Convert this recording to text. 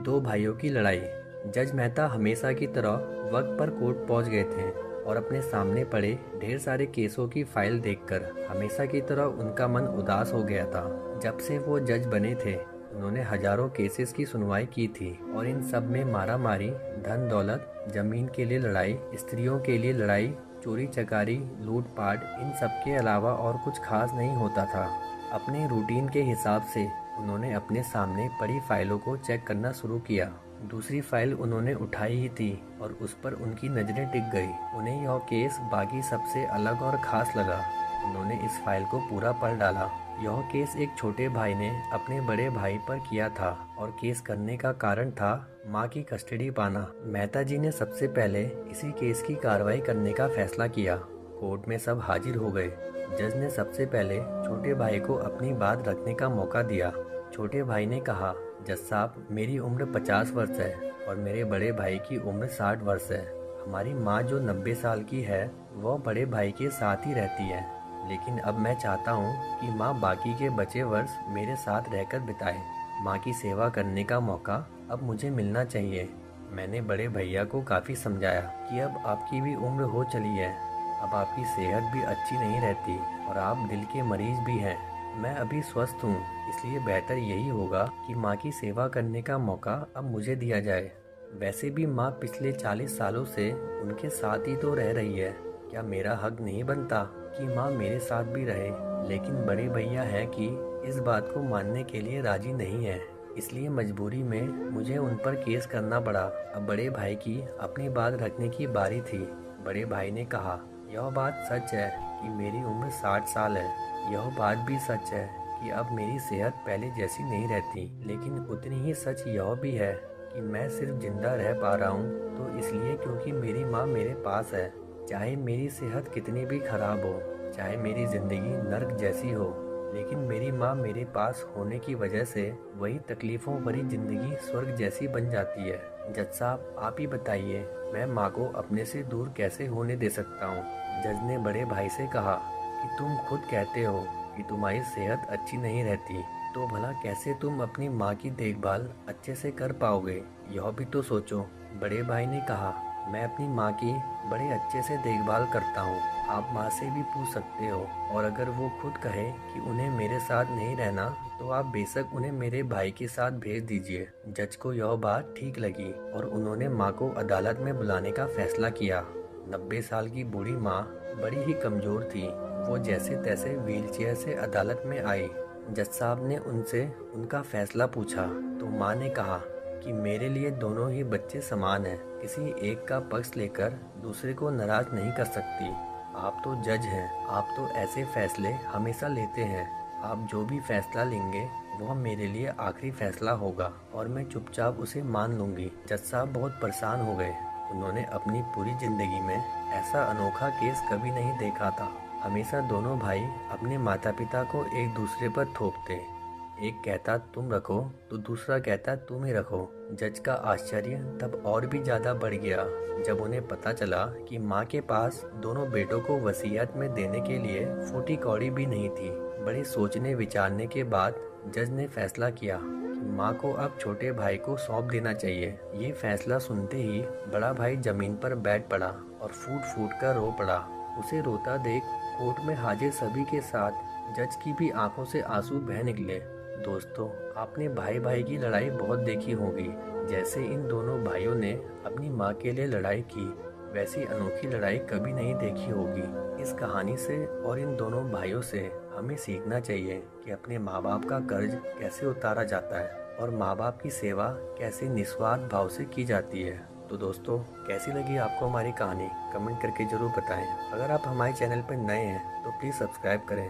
दो भाइयों की लड़ाई। जज मेहता हमेशा की तरह वक्त पर कोर्ट पहुंच गए थे और अपने सामने पड़े ढेर सारे केसों की फाइल देखकर हमेशा की तरह उनका मन उदास हो गया था। जब से वो जज बने थे उन्होंने हजारों केसेस की सुनवाई की थी और इन सब में मारा मारी, धन दौलत, जमीन के लिए लड़ाई, स्त्रियों के लिए लड़ाई, चोरी चकारी, लूटपाट, इन सब के अलावा और कुछ खास नहीं होता था। अपने रूटीन के हिसाब से उन्होंने अपने सामने पड़ी फाइलों को चेक करना शुरू किया। दूसरी फाइल उन्होंने उठाई ही थी और उस पर उनकी नज़रें टिक गई। उन्हें यह केस बाकी सबसे अलग और ख़ास लगा। उन्होंने इस फाइल को पूरा पढ़ डाला। यह केस एक छोटे भाई ने अपने बड़े भाई पर किया था और केस करने का कारण था मां की कस्टडी पाना। मेहता जी ने सबसे पहले इसी केस की कार्रवाई करने का फैसला किया। कोर्ट में सब हाजिर हो गए। जज ने सबसे पहले छोटे भाई को अपनी बात रखने का मौका दिया। छोटे भाई ने कहा, जज साहब, मेरी उम्र 50 वर्ष है और मेरे बड़े भाई की उम्र 60 वर्ष है। हमारी माँ जो 90 साल की है वह बड़े भाई के साथ ही रहती है, लेकिन अब मैं चाहता हूँ कि माँ बाकी के बचे वर्ष मेरे साथ रहकर बिताए। माँ की सेवा करने का मौका अब मुझे मिलना चाहिए। मैंने बड़े भैया को काफ़ी समझाया कि अब आपकी भी उम्र हो चली है, अब आपकी सेहत भी अच्छी नहीं रहती और आप दिल के मरीज भी हैं। मैं अभी स्वस्थ हूँ, इसलिए बेहतर यही होगा कि माँ की सेवा करने का मौका अब मुझे दिया जाए। वैसे भी माँ पिछले 40 सालों से उनके साथ ही तो रह रही है। क्या मेरा हक नहीं बनता कि माँ मेरे साथ भी रहे? लेकिन बड़े भैया है कि इस बात को मानने के लिए राजी नहीं है, इसलिए मजबूरी में मुझे उन पर केस करना पड़ा। अब बड़े भाई की अपनी बात रखने की बारी थी। बड़े भाई ने कहा, यह बात सच है कि मेरी उम्र 60 साल है। यह बात भी सच है कि अब मेरी सेहत पहले जैसी नहीं रहती, लेकिन उतनी ही सच यह भी है कि मैं सिर्फ जिंदा रह पा रहा हूँ तो इसलिए क्योंकि मेरी माँ मेरे पास है। चाहे मेरी सेहत कितनी भी खराब हो, चाहे मेरी ज़िंदगी नर्क जैसी हो, लेकिन मेरी माँ मेरे पास होने की वजह से वही तकलीफ़ों भरी ज़िंदगी स्वर्ग जैसी बन जाती है। जज साहब, आप ही बताइए, मैं माँ को अपने से दूर कैसे होने दे सकता हूँ? जज ने बड़े भाई से कहा कि तुम खुद कहते हो कि तुम्हारी सेहत अच्छी नहीं रहती, तो भला कैसे तुम अपनी माँ की देखभाल अच्छे से कर पाओगे? यह भी तो सोचो। बड़े भाई ने कहा, मैं अपनी माँ की बड़े अच्छे से देखभाल करता हूँ। आप माँ से भी पूछ सकते हो, और अगर वो खुद कहे कि उन्हें मेरे साथ नहीं रहना तो आप बेशक उन्हें मेरे भाई के साथ भेज दीजिए। जज को यह बात ठीक लगी और उन्होंने माँ को अदालत में बुलाने का फैसला किया। 90 साल की बूढ़ी माँ बड़ी ही कमज़ोर थी। वो जैसे तैसे व्हीलचेयर से अदालत में आई। जज साहब ने उनसे उनका फैसला पूछा तो माँ ने कहा कि मेरे लिए दोनों ही बच्चे समान हैं। किसी एक का पक्ष लेकर दूसरे को नाराज नहीं कर सकती। आप तो जज हैं, आप तो ऐसे फैसले हमेशा लेते हैं। आप जो भी फैसला लेंगे वह मेरे लिए आखिरी फैसला होगा और मैं चुपचाप उसे मान लूँगी। जज साहब बहुत परेशान हो गए। उन्होंने अपनी पूरी ज़िंदगी में ऐसा अनोखा केस कभी नहीं देखा था। हमेशा दोनों भाई अपने माता पिता को एक दूसरे पर थोपते। एक कहता तुम रखो तो दूसरा कहता तुम ही रखो। जज का आश्चर्य तब और भी ज़्यादा बढ़ गया जब उन्हें पता चला कि माँ के पास दोनों बेटों को वसीयत में देने के लिए फूटी कौड़ी भी नहीं थी। बड़े सोचने विचारने के बाद जज ने फैसला किया कि माँ को अब छोटे भाई को सौंप देना चाहिए। ये फैसला सुनते ही बड़ा भाई जमीन पर बैठ पड़ा और फूट फूट कर रो पड़ा। उसे रोता देख कोर्ट में हाजिर सभी के साथ जज की भी आंखों से आंसू बह निकले। दोस्तों, आपने भाई भाई की लड़ाई बहुत देखी होगी। जैसे इन दोनों भाइयों ने अपनी माँ के लिए लड़ाई की, वैसी अनोखी लड़ाई कभी नहीं देखी होगी। इस कहानी से और इन दोनों भाइयों से हमें सीखना चाहिए कि अपने माँ बाप का कर्ज कैसे उतारा जाता है और माँ बाप की सेवा कैसे निस्वार्थ भाव से की जाती है। तो दोस्तों, कैसी लगी आपको हमारी कहानी? कमेंट करके ज़रूर बताएं। अगर आप हमारे चैनल पर नए हैं तो प्लीज़ सब्सक्राइब करें।